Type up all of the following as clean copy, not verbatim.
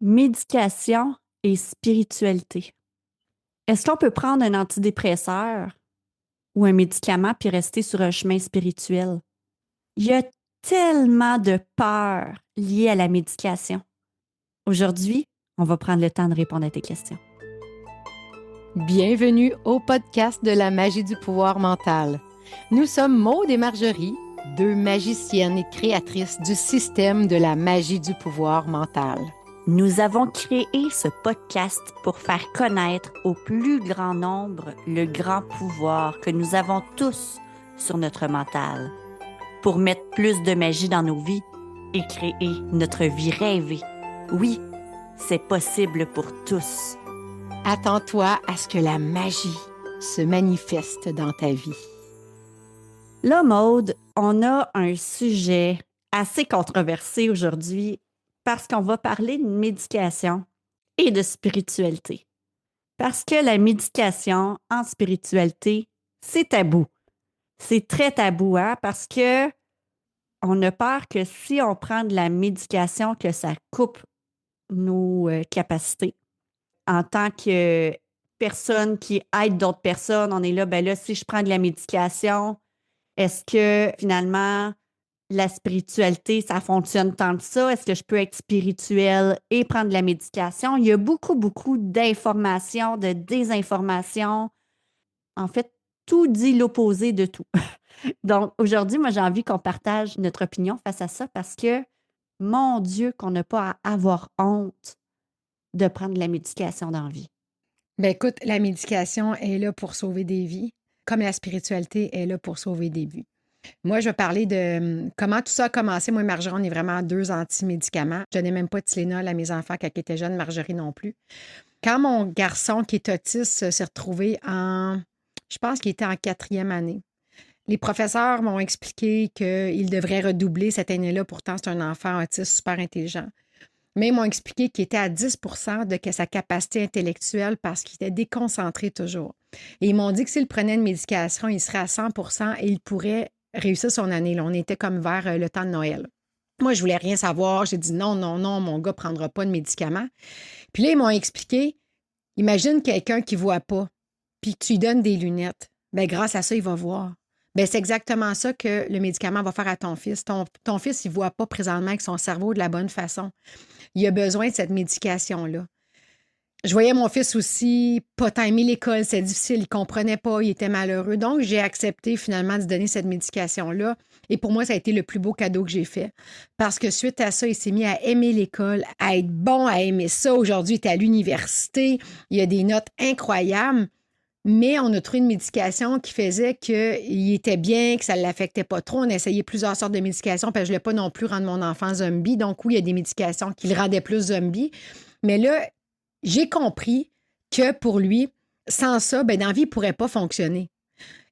Médication et spiritualité. Est-ce qu'on peut prendre un antidépresseur ou un médicament puis rester sur un chemin spirituel? Il y a tellement de peurs liées à la médication. Aujourd'hui, on va prendre le temps de répondre à tes questions. Bienvenue au podcast de la magie du pouvoir mental. Nous sommes Maude et Marjorie, deux magiciennes et créatrices du système de la magie du pouvoir mental. Nous avons créé ce podcast pour faire connaître au plus grand nombre le grand pouvoir que nous avons tous sur notre mental, pour mettre plus de magie dans nos vies et créer notre vie rêvée. Oui, c'est possible pour tous. Attends-toi à ce que la magie se manifeste dans ta vie. Là, Maude, on a un sujet assez controversé aujourd'hui parce qu'on va parler de médication et de spiritualité. Parce que la médication en spiritualité, c'est tabou. C'est très tabou, hein? Parce que on a peur que si on prend de la médication, que ça coupe nos capacités. En tant que personne qui aide d'autres personnes, on est là, ben là, si je prends de la médication, est-ce que finalement la spiritualité, ça fonctionne tant que ça? Est-ce que je peux être spirituelle et prendre de la médication? Il y a beaucoup, beaucoup d'informations, de désinformations. En fait, tout dit l'opposé de tout. Donc, aujourd'hui, moi, j'ai envie qu'on partage notre opinion face à ça parce que, mon Dieu, qu'on n'a pas à avoir honte de prendre de la médication dans la vie. Ben écoute, la médication est là pour sauver des vies, comme la spiritualité est là pour sauver des vies. Moi, je vais parler de comment tout ça a commencé. Moi et Marjorie, on est vraiment deux anti-médicaments. Je donnais même pas de Tylenol à mes enfants quand ils étaient jeunes, Marjorie non plus. Quand mon garçon, qui est autiste, s'est retrouvé je pense qu'il était en 4e année, les professeurs m'ont expliqué qu'il devrait redoubler cette année-là. Pourtant, c'est un enfant autiste super intelligent. Mais ils m'ont expliqué qu'il était à 10% de sa capacité intellectuelle parce qu'il était déconcentré toujours. Et ils m'ont dit que s'il prenait une médication, il serait à 100% et il pourrait réussir son année. Là, on était comme vers le temps de Noël. Moi, je voulais rien savoir. J'ai dit non, non, non, mon gars ne prendra pas de médicaments. Puis là, ils m'ont expliqué, imagine quelqu'un qui ne voit pas, puis que tu lui donnes des lunettes. Bien, grâce à ça, il va voir. Bien, c'est exactement ça que le médicament va faire à ton fils. Ton fils, il ne voit pas présentement avec son cerveau de la bonne façon. Il a besoin de cette médication-là. Je voyais mon fils aussi pas tant aimer l'école, c'est difficile, il ne comprenait pas, il était malheureux. Donc, j'ai accepté finalement de donner cette médication-là. Et pour moi, ça a été le plus beau cadeau que j'ai fait. Parce que suite à ça, il s'est mis à aimer l'école, à être bon, à aimer ça. Aujourd'hui, il est à l'université, il a des notes incroyables. Mais on a trouvé une médication qui faisait qu'il était bien, que ça ne l'affectait pas trop. On a essayé plusieurs sortes de médications, parce que je ne voulais pas non plus rendre mon enfant zombie. Donc, oui, il y a des médications qui le rendaient plus zombie. Mais là, j'ai compris que pour lui, sans ça, ben, dans la vie, il ne pourrait pas fonctionner.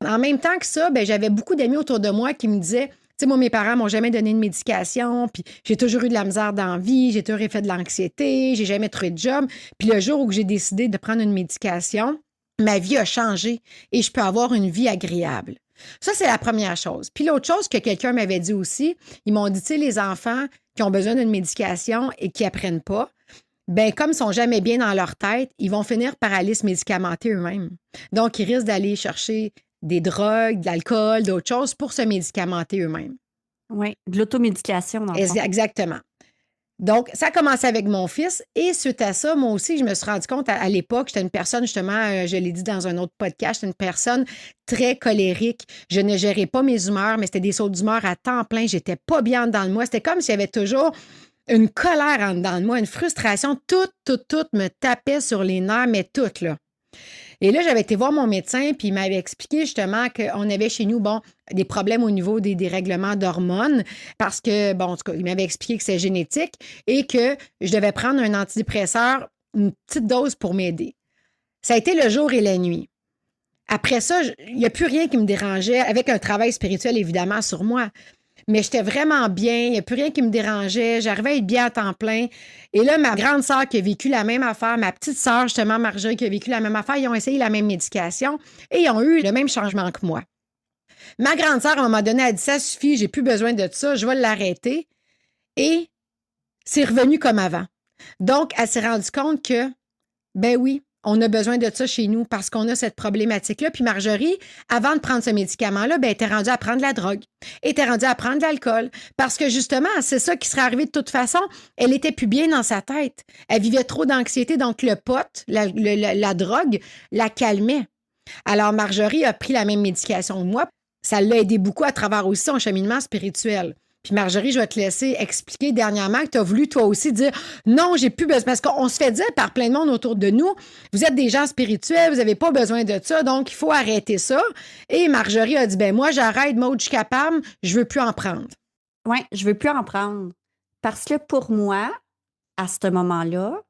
En même temps que ça, ben, j'avais beaucoup d'amis autour de moi qui me disaient, tu sais, moi, mes parents ne m'ont jamais donné de médication, puis j'ai toujours eu de la misère dans la vie, j'ai toujours fait de l'anxiété, j'ai jamais trouvé de job. Puis le jour où j'ai décidé de prendre une médication, ma vie a changé et je peux avoir une vie agréable. Ça, c'est la première chose. Puis l'autre chose que quelqu'un m'avait dit aussi, ils m'ont dit, tu sais, les enfants qui ont besoin d'une médication et qui apprennent pas, ben comme ils sont jamais bien dans leur tête, ils vont finir par aller se médicamenter eux-mêmes. Donc, ils risquent d'aller chercher des drogues, de l'alcool, d'autres choses pour se médicamenter eux-mêmes. Oui, de l'automédication, dans le fond. Exactement. Donc, ça a commencé avec mon fils et suite à ça, moi aussi, je me suis rendu compte à l'époque, j'étais une personne, justement, je l'ai dit dans un autre podcast, j'étais une personne très colérique. Je ne gérais pas mes humeurs, mais c'était des sauts d'humeur à temps plein. J'étais pas bien dans moi. C'était comme s'il y avait toujours une colère en dedans de moi, une frustration. Tout me tapait sur les nerfs, mais tout, là. Et là, j'avais été voir mon médecin, puis il m'avait expliqué justement qu'on avait chez nous, bon, des problèmes au niveau des dérèglements d'hormones, parce que, bon, en tout cas, il m'avait expliqué que c'est génétique et que je devais prendre un antidépresseur, une petite dose pour m'aider. Ça a été le jour et la nuit. Après ça, il n'y a plus rien qui me dérangeait, avec un travail spirituel, évidemment, sur moi. Mais j'étais vraiment bien, il n'y a plus rien qui me dérangeait, j'arrivais à être bien à temps plein. Et là, ma grande sœur qui a vécu la même affaire, ma petite sœur, justement, Marjorie, qui a vécu la même affaire, ils ont essayé la même médication et ils ont eu le même changement que moi. Ma grande sœur, à un moment donné, a dit, ça suffit, j'ai plus besoin de ça, je vais l'arrêter. Et c'est revenu comme avant. Donc, elle s'est rendue compte que, ben oui, on a besoin de ça chez nous parce qu'on a cette problématique-là. Puis Marjorie, avant de prendre ce médicament-là, ben, elle était rendue à prendre de la drogue. Elle était rendue à prendre de l'alcool. Parce que justement, c'est ça qui serait arrivé de toute façon. Elle était plus bien dans sa tête. Elle vivait trop d'anxiété. Donc, le pot, la drogue, la calmait. Alors, Marjorie a pris la même médication que moi. Ça l'a aidé beaucoup à travers aussi son cheminement spirituel. Puis Marjorie, je vais te laisser expliquer dernièrement que tu as voulu toi aussi dire non, j'ai plus besoin. Parce qu'on se fait dire par plein de monde autour de nous, vous êtes des gens spirituels, vous n'avez pas besoin de ça, donc il faut arrêter ça. Et Marjorie a dit, ben moi, j'arrête, Maud, je suis capable, je veux plus en prendre. Oui, je veux plus en prendre. Parce que pour moi, à ce moment-là,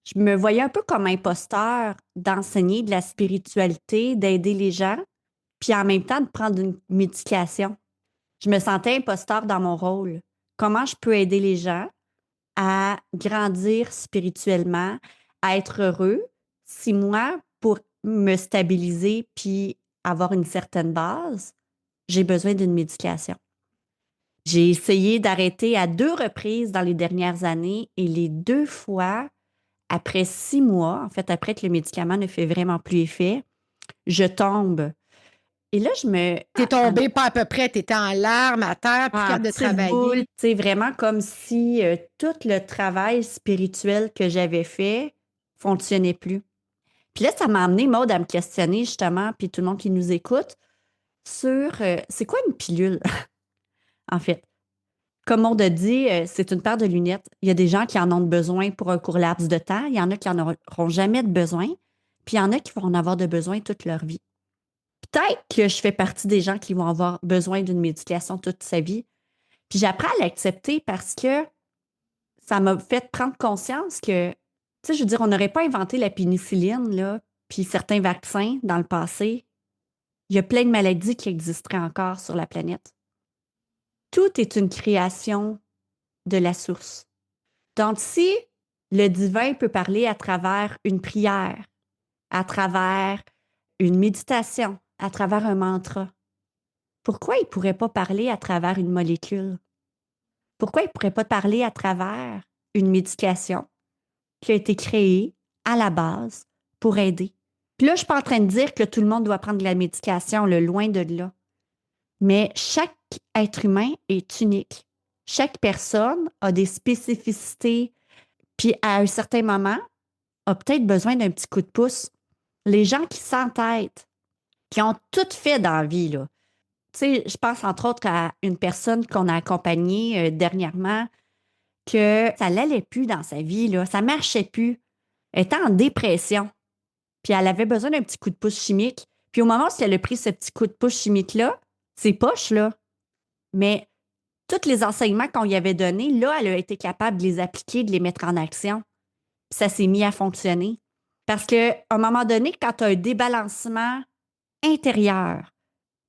je me voyais un peu comme imposteur d'enseigner de la spiritualité, d'aider les gens, puis en même temps de prendre une médication. Je me sentais imposteur dans mon rôle. Comment je peux aider les gens à grandir spirituellement, à être heureux, si moi, pour me stabiliser puis avoir une certaine base, j'ai besoin d'une médication. J'ai essayé d'arrêter à 2 reprises dans les dernières années et les 2 fois, après 6 mois, en fait, après que le médicament ne fait vraiment plus effet, je tombe. Et là, je me... T'es tombée pas à peu près, t'étais en larmes, à terre, plus En capable de petite boule, travailler. tu sais, vraiment comme si tout le travail spirituel que j'avais fait fonctionnait plus. Puis là, ça m'a amené, Maude, à me questionner justement, puis tout le monde qui nous écoute, sur c'est quoi une pilule, en fait. Comme Maude a dit, c'est une paire de lunettes. Il y a des gens qui en ont besoin pour un court laps de temps, il y en a qui n'en auront jamais de besoin, puis il y en a qui vont en avoir de besoin toute leur vie. Peut-être que je fais partie des gens qui vont avoir besoin d'une médication toute sa vie. Puis j'apprends à l'accepter parce que ça m'a fait prendre conscience que, tu sais, je veux dire, on n'aurait pas inventé la pénicilline, là, puis certains vaccins dans le passé. Il y a plein de maladies qui existeraient encore sur la planète. Tout est une création de la source. Donc, si le divin peut parler à travers une prière, à travers une méditation, à travers un mantra, pourquoi il ne pourrait pas parler à travers une molécule? Pourquoi il ne pourrait pas parler à travers une médication qui a été créée à la base pour aider? Puis là, je ne suis pas en train de dire que tout le monde doit prendre de la médication, le loin de là. Mais chaque être humain est unique. Chaque personne a des spécificités, puis à un certain moment, a peut-être besoin d'un petit coup de pouce. Les gens qui s'entêtent, qui ont tout fait dans la vie, là. Tu sais, je pense entre autres à une personne qu'on a accompagnée dernièrement, que ça l'allait plus dans sa vie, là. Ça marchait plus. Elle était en dépression. Puis elle avait besoin d'un petit coup de pouce chimique. Puis au moment où elle a pris ce petit coup de pouce chimique-là, c'est poche, là. Mais tous les enseignements qu'on lui avait donnés, là, elle a été capable de les appliquer, de les mettre en action. Puis ça s'est mis à fonctionner. Parce qu'à un moment donné, quand tu as un débalancement intérieur,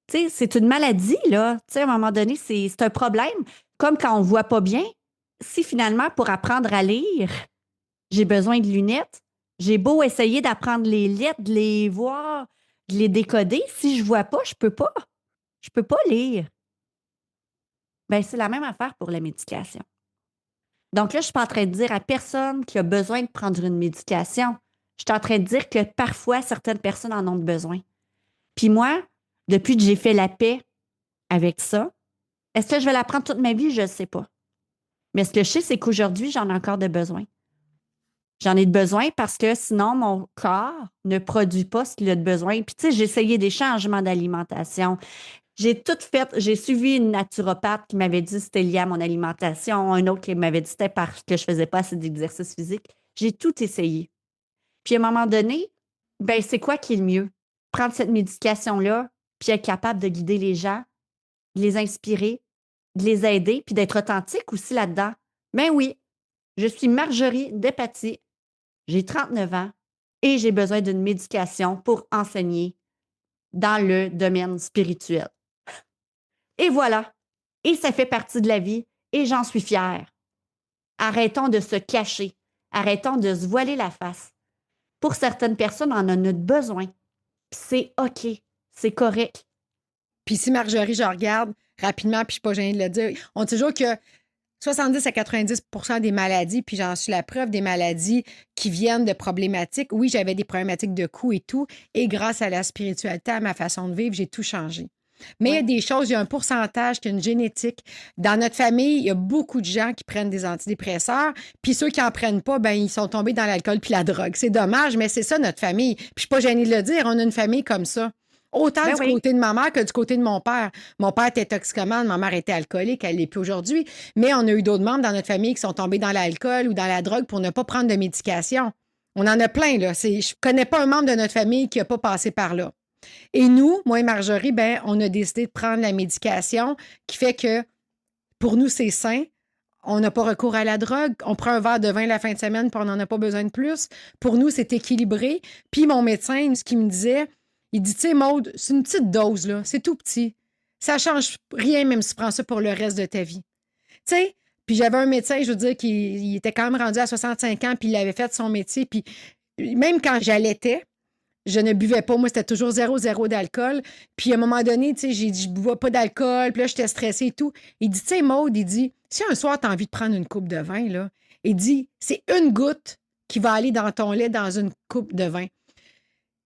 tu sais, c'est une maladie, là. Tu sais, à un moment donné, c'est un problème. Comme quand on ne voit pas bien, si finalement, pour apprendre à lire, j'ai besoin de lunettes, j'ai beau essayer d'apprendre les lettres, de les voir, de les décoder, si je ne vois pas, je ne peux pas. Je ne peux pas lire. Bien, c'est la même affaire pour la médication. Donc là, je ne suis pas en train de dire à personne qui a besoin de prendre une médication. Je suis en train de dire que parfois, certaines personnes en ont besoin. Puis moi, depuis que j'ai fait la paix avec ça, est-ce que je vais la prendre toute ma vie? Je ne sais pas. Mais ce que je sais, c'est qu'aujourd'hui, j'en ai encore de besoin. J'en ai de besoin parce que sinon, mon corps ne produit pas ce qu'il a de besoin. Puis, tu sais, j'ai essayé des changements d'alimentation. J'ai tout fait. J'ai suivi une naturopathe qui m'avait dit que c'était lié à mon alimentation, un autre qui m'avait dit que c'était parce que je faisais pas assez d'exercice physique. J'ai tout essayé. Puis, à un moment donné, ben c'est quoi qui est le mieux? Prendre cette médication-là, puis être capable de guider les gens, de les inspirer, de les aider, puis d'être authentique aussi là-dedans. Ben oui, je suis Marjorie Despatie, j'ai 39 ans et j'ai besoin d'une médication pour enseigner dans le domaine spirituel. Et voilà. Et ça fait partie de la vie et j'en suis fière. Arrêtons de se cacher. Arrêtons de se voiler la face. Pour certaines personnes, on en a besoin. Puis c'est OK. C'est correct. Puis si Marjorie, je regarde rapidement, puis je suis pas gênée de le dire, on dit toujours que 70 à 90 des maladies, puis j'en suis la preuve, des maladies qui viennent de problématiques. Oui, j'avais des problématiques de cou et tout, et grâce à la spiritualité, à ma façon de vivre, j'ai tout changé. Mais il y a Ouais. des choses, il y a un pourcentage qui a une génétique. Dans notre famille, il y a beaucoup de gens qui prennent des antidépresseurs, puis ceux qui n'en prennent pas, ben ils sont tombés dans l'alcool puis la drogue. C'est dommage, mais c'est ça notre famille. Puis je suis pas gênée de le dire, on a une famille comme ça. Autant Ben du oui. côté de ma mère que du côté de mon père. Mon père était toxicomane, ma mère était alcoolique, elle l'est plus aujourd'hui. Mais on a eu d'autres membres dans notre famille qui sont tombés dans l'alcool ou dans la drogue pour ne pas prendre de médication. On en a plein, là. Je connais pas un membre de notre famille qui n'a pas passé par là. Et nous, moi et Marjorie, ben, on a décidé de prendre la médication qui fait que pour nous, c'est sain. On n'a pas recours à la drogue. On prend un verre de vin la fin de semaine puis on n'en a pas besoin de plus. Pour nous, c'est équilibré. Puis mon médecin, ce qu'il me disait, il dit, tu sais, Maude, c'est une petite dose, là. C'est tout petit. Ça change rien, même si tu prends ça pour le reste de ta vie. Tu sais, puis j'avais un médecin, je veux dire, qui était quand même rendu à 65 ans, puis il avait fait son métier. Puis même quand j'allaitais, je ne buvais pas. Moi, c'était toujours zéro, zéro d'alcool. Puis à un moment donné, tu sais, j'ai dit, je ne bois pas d'alcool. Puis là, j'étais stressée et tout. Il dit, tu sais, Maude, il dit, si un soir, tu as envie de prendre une coupe de vin, là, il dit, c'est une goutte qui va aller dans ton lait dans une coupe de vin.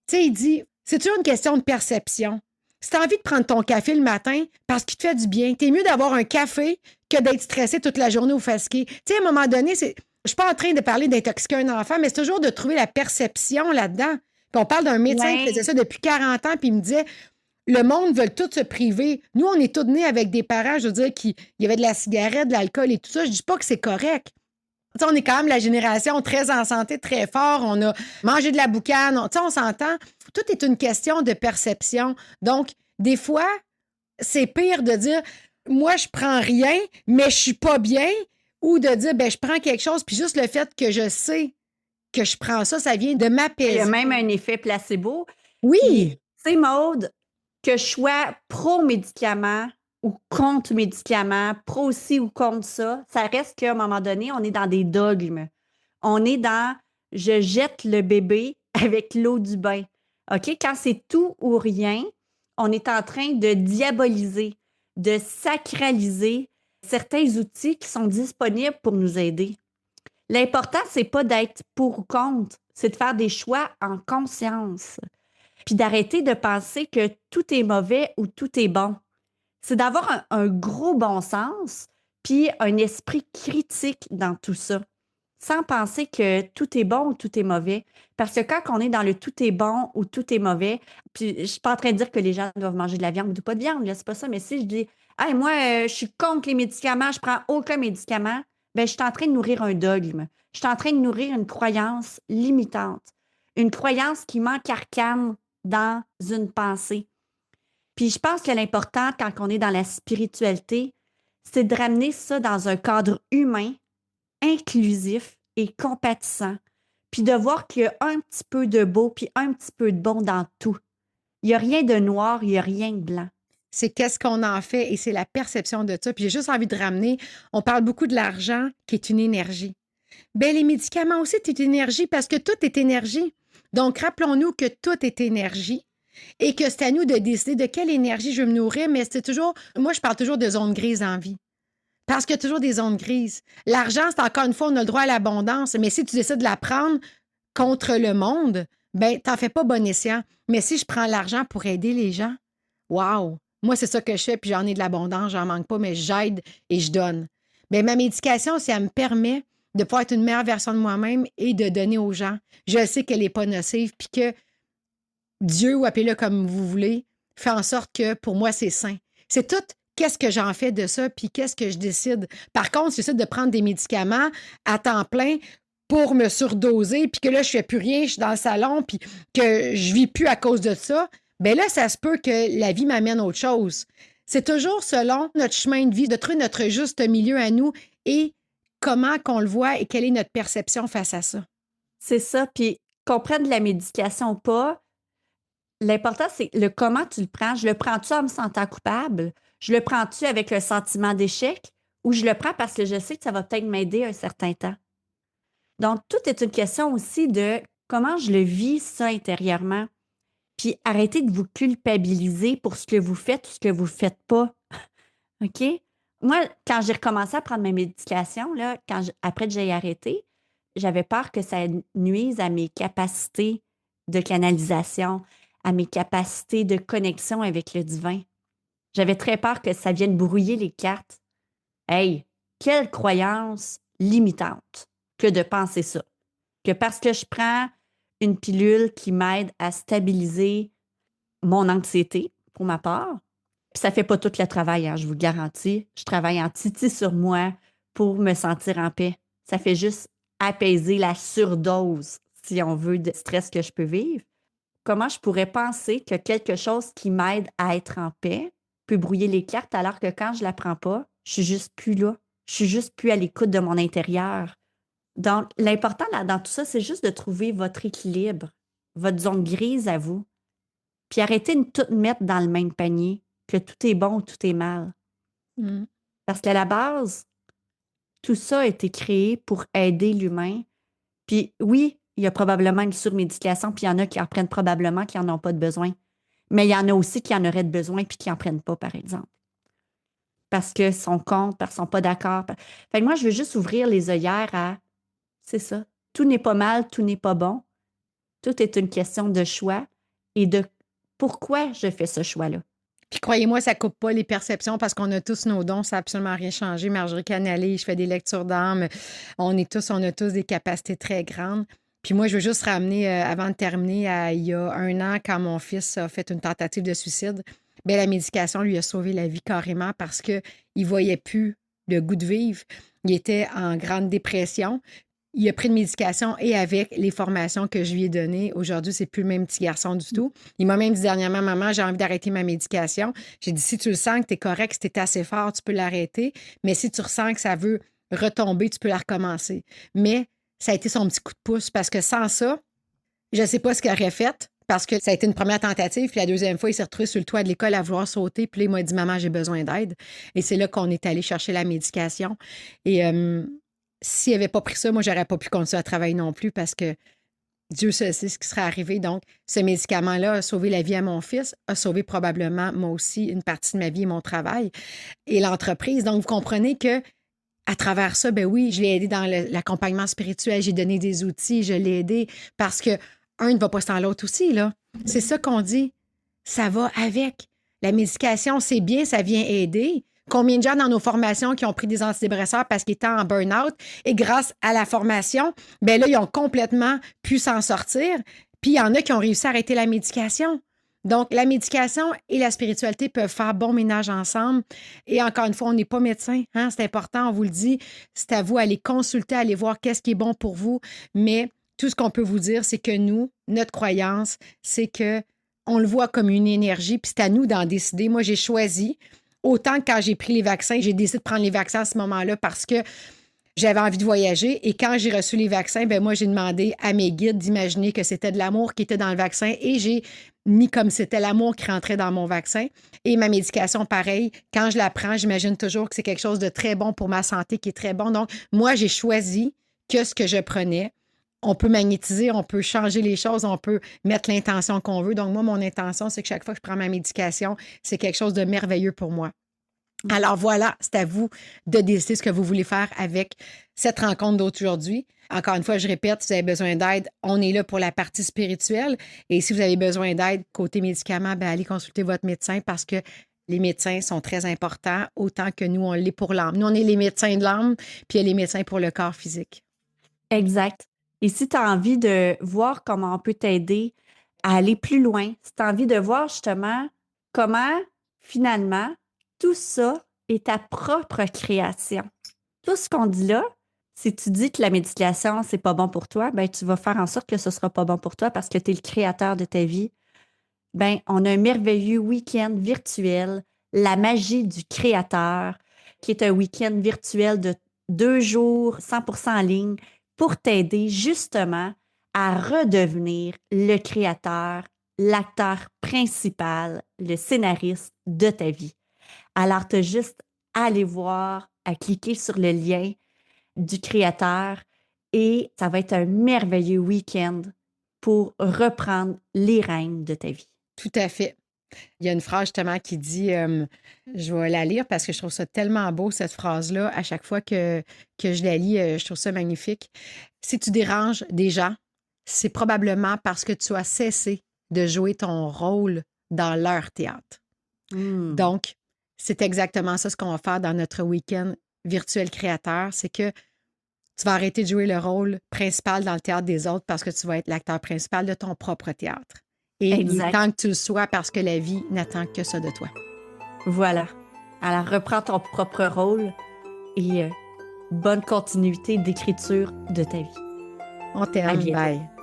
Tu sais, il dit, c'est toujours une question de perception. Si tu as envie de prendre ton café le matin parce qu'il te fait du bien, t'es mieux d'avoir un café que d'être stressé toute la journée ou fatigué. Tu sais, à un moment donné, je suis pas en train de parler d'intoxiquer un enfant, mais c'est toujours de trouver la perception là-dedans. Puis on parle d'un médecin qui faisait Ouais. ça depuis 40 ans, puis il me disait, le monde veut tout se priver. Nous, on est tous nés avec des parents, je veux dire, il y avait de la cigarette, de l'alcool et tout ça. Je dis pas que c'est correct. Tu sais, on est quand même la génération très en santé, très fort. On a mangé de la boucane. Tu sais, on s'entend. Tout est une question de perception. Donc, des fois, c'est pire de dire, moi, je prends rien, mais je suis pas bien, ou de dire, ben, je prends quelque chose, puis juste le fait que je sais que je prends ça, ça vient de Il y a m'apaiser. même un effet placebo. Puis, Oui, tu sais, Maude, que je sois pro-médicament ou contre médicament, pro ci ou contre ça reste qu'à un moment donné, on est dans des dogmes. On est dans je jette le bébé avec l'eau du bain. OK? Quand c'est tout ou rien, on est en train de diaboliser, de sacraliser certains outils qui sont disponibles pour nous aider. L'important, c'est pas d'être pour ou contre, c'est de faire des choix en conscience. Puis d'arrêter de penser que tout est mauvais ou tout est bon. C'est d'avoir un gros bon sens, puis un esprit critique dans tout ça, sans penser que tout est bon ou tout est mauvais. Parce que quand on est dans le tout est bon ou tout est mauvais, puis je suis pas en train de dire que les gens doivent manger de la viande ou pas de viande, là, c'est pas ça, mais si je dis, hey, moi, je suis contre les médicaments, je prends aucun médicament, ben, je suis en train de nourrir un dogme. Je suis en train de nourrir une croyance limitante, une croyance qui m'encarcane dans une pensée. Puis je pense que l'important quand on est dans la spiritualité, c'est de ramener ça dans un cadre humain, inclusif et compatissant, puis de voir qu'il y a un petit peu de beau, puis un petit peu de bon dans tout. Il n'y a rien de noir, il n'y a rien de blanc. c'est qu'est-ce qu'on en fait et c'est la perception de ça. Puis j'ai juste envie de ramener, on parle beaucoup de l'argent qui est une énergie. Bien, les médicaments aussi, c'est une énergie parce que tout est énergie. Donc, rappelons-nous que tout est énergie et que c'est à nous de décider de quelle énergie je veux me nourrir, mais c'est toujours, moi, je parle toujours de zones grises en vie. Parce qu'il y a toujours des zones grises. L'argent, c'est encore une fois, on a le droit à l'abondance, mais si tu décides de la prendre contre le monde, ben, t'en fais pas bon escient. Mais si je prends l'argent pour aider les gens, wow! Moi, c'est ça que je fais, puis j'en ai de l'abondance, j'en manque pas, mais j'aide et je donne. Bien, ma médication, si elle me permet de pouvoir être une meilleure version de moi-même et de donner aux gens, je sais qu'elle n'est pas nocive, puis que Dieu, ou appelez-le comme vous voulez, fait en sorte que pour moi, c'est sain. C'est tout qu'est-ce que j'en fais de ça, puis qu'est-ce que je décide. Par contre, si j'essaie de prendre des médicaments à temps plein pour me surdoser, puis que là, je fais plus rien, je suis dans le salon, puis que je vis plus à cause de ça, bien là, ça se peut que la vie m'amène autre chose. C'est toujours selon notre chemin de vie, de trouver notre juste milieu à nous et comment qu'on le voit et quelle est notre perception face à ça. C'est ça. Puis qu'on prenne de la médication ou pas, l'important, c'est le comment tu le prends. Je le prends-tu en me sentant coupable? Je le prends-tu avec le sentiment d'échec? Ou je le prends parce que je sais que ça va peut-être m'aider un certain temps? Donc, tout est une question aussi de comment je le vis ça intérieurement. Puis arrêtez de vous culpabiliser pour ce que vous faites ou ce que vous ne faites pas. OK? Moi, quand j'ai recommencé à prendre mes médications, là, après que j'ai arrêté, j'avais peur que ça nuise à mes capacités de canalisation, à mes capacités de connexion avec le divin. J'avais très peur que ça vienne brouiller les cartes. Hey, quelle croyance limitante que de penser ça. Que parce que je prends une pilule qui m'aide à stabiliser mon anxiété, pour ma part, puis ça fait pas tout le travail, hein, je vous le garantis. Je travaille en titi sur moi pour me sentir en paix. Ça fait juste apaiser la surdose, si on veut, de stress que je peux vivre. Comment je pourrais penser que quelque chose qui m'aide à être en paix peut brouiller les cartes alors que quand je la prends pas, je suis juste plus là. Je suis juste plus à l'écoute de mon intérieur. Donc, l'important là, dans tout ça, c'est juste de trouver votre équilibre, votre zone grise à vous, puis arrêtez de tout mettre dans le même panier, que tout est bon ou tout est mal. Mm. Parce qu'à la base, tout ça a été créé pour aider l'humain. Puis oui, il y a probablement une surmédication, puis il y en a qui en prennent probablement qui n'en ont pas de besoin. Mais il y en a aussi qui en auraient de besoin puis qui n'en prennent pas, par exemple. Parce qu'ils sont contre, parce qu'ils ne sont pas d'accord. Fait que moi, je veux juste ouvrir les œillères à, c'est ça, tout n'est pas mal, tout n'est pas bon. Tout est une question de choix et de pourquoi je fais ce choix-là. Puis croyez-moi, ça coupe pas les perceptions parce qu'on a tous nos dons, ça n'a absolument rien changé. Marjorie Canalé, je fais des lectures d'âme. On a tous des capacités très grandes. Puis moi, je veux juste ramener, avant de terminer, il y a 1 an, quand mon fils a fait une tentative de suicide, bien, la médication lui a sauvé la vie carrément parce qu'il ne voyait plus le goût de vivre. Il était en grande dépression. Il a pris une médication et avec les formations que je lui ai données, aujourd'hui, c'est plus le même petit garçon du tout. Il m'a même dit dernièrement, maman, j'ai envie d'arrêter ma médication. J'ai dit, si tu le sens que tu es correct, si tu es assez fort, tu peux l'arrêter. Mais si tu ressens que ça veut retomber, tu peux la recommencer. Mais ça a été son petit coup de pouce parce que sans ça, je ne sais pas ce qu'il aurait fait. Parce que ça a été une première tentative, puis la deuxième fois, il s'est retrouvé sur le toit de l'école à vouloir sauter, puis là, il m'a dit, maman, j'ai besoin d'aide. Et c'est là qu'on est allé chercher la médication. Et s'il n'avait pas pris ça, moi, j'aurais pas pu continuer à travailler non plus parce que Dieu seul sait ce qui serait arrivé. Donc, ce médicament-là a sauvé la vie à mon fils, a sauvé probablement, moi aussi, une partie de ma vie et mon travail et l'entreprise. Donc, vous comprenez que à travers ça, ben oui, je l'ai aidé dans l'accompagnement spirituel, j'ai donné des outils, je l'ai aidé parce que un ne va pas sans l'autre aussi, là. C'est ça qu'on dit. Ça va avec. La médication, c'est bien, ça vient aider. Combien de gens dans nos formations qui ont pris des antidépresseurs parce qu'ils étaient en burn-out et grâce à la formation, ben là, ils ont complètement pu s'en sortir. Puis il y en a qui ont réussi à arrêter la médication. Donc, la médication et la spiritualité peuvent faire bon ménage ensemble. Et encore une fois, on n'est pas médecin, hein? C'est important, on vous le dit. C'est à vous d'aller consulter, aller voir qu'est-ce qui est bon pour vous. Mais tout ce qu'on peut vous dire, c'est que nous, notre croyance, c'est que on le voit comme une énergie, puis c'est à nous d'en décider. Moi, j'ai choisi, autant que quand j'ai pris les vaccins, j'ai décidé de prendre les vaccins à ce moment-là parce que j'avais envie de voyager. Et quand j'ai reçu les vaccins, ben moi, j'ai demandé à mes guides d'imaginer que c'était de l'amour qui était dans le vaccin et j'ai mis comme c'était l'amour qui rentrait dans mon vaccin. Et ma médication, pareil, quand je la prends, j'imagine toujours que c'est quelque chose de très bon pour ma santé, qui est très bon. Donc, moi, j'ai choisi que ce que je prenais, on peut magnétiser, on peut changer les choses, on peut mettre l'intention qu'on veut. Donc, moi, mon intention, c'est que chaque fois que je prends ma médication, c'est quelque chose de merveilleux pour moi. Alors voilà, c'est à vous de décider ce que vous voulez faire avec cette rencontre d'aujourd'hui. Encore une fois, je répète, si vous avez besoin d'aide, on est là pour la partie spirituelle. Et si vous avez besoin d'aide côté médicaments, ben allez consulter votre médecin parce que les médecins sont très importants, autant que nous, on l'est pour l'âme. Nous, on est les médecins de l'âme, puis il y a les médecins pour le corps physique. Exact. Et si tu as envie de voir comment on peut t'aider à aller plus loin, si tu as envie de voir justement comment finalement tout ça est ta propre création. Tout ce qu'on dit là, si tu dis que la médication, c'est pas bon pour toi, ben tu vas faire en sorte que ce sera pas bon pour toi parce que tu es le créateur de ta vie. Ben, on a un merveilleux week-end virtuel, la magie du créateur, qui est un week-end virtuel de 2 jours, 100% en ligne, pour t'aider justement à redevenir le créateur, l'acteur principal, le scénariste de ta vie. Alors, tu as juste à aller voir, à cliquer sur le lien du créateur et ça va être un merveilleux week-end pour reprendre les rênes de ta vie. Tout à fait. Il y a une phrase justement qui dit, je vais la lire parce que je trouve ça tellement beau, cette phrase-là. À chaque fois que je la lis, je trouve ça magnifique. Si tu déranges des gens, c'est probablement parce que tu as cessé de jouer ton rôle dans leur théâtre. Donc, c'est exactement ça ce qu'on va faire dans notre week-end virtuel créateur, c'est que tu vas arrêter de jouer le rôle principal dans le théâtre des autres parce que tu vas être l'acteur principal de ton propre théâtre. Et il est Exact. temps que tu le sois parce que la vie n'attend que ça de toi. Voilà. Alors, reprends ton propre rôle et bonne continuité d'écriture de ta vie. On À t'aime. bientôt. Bye.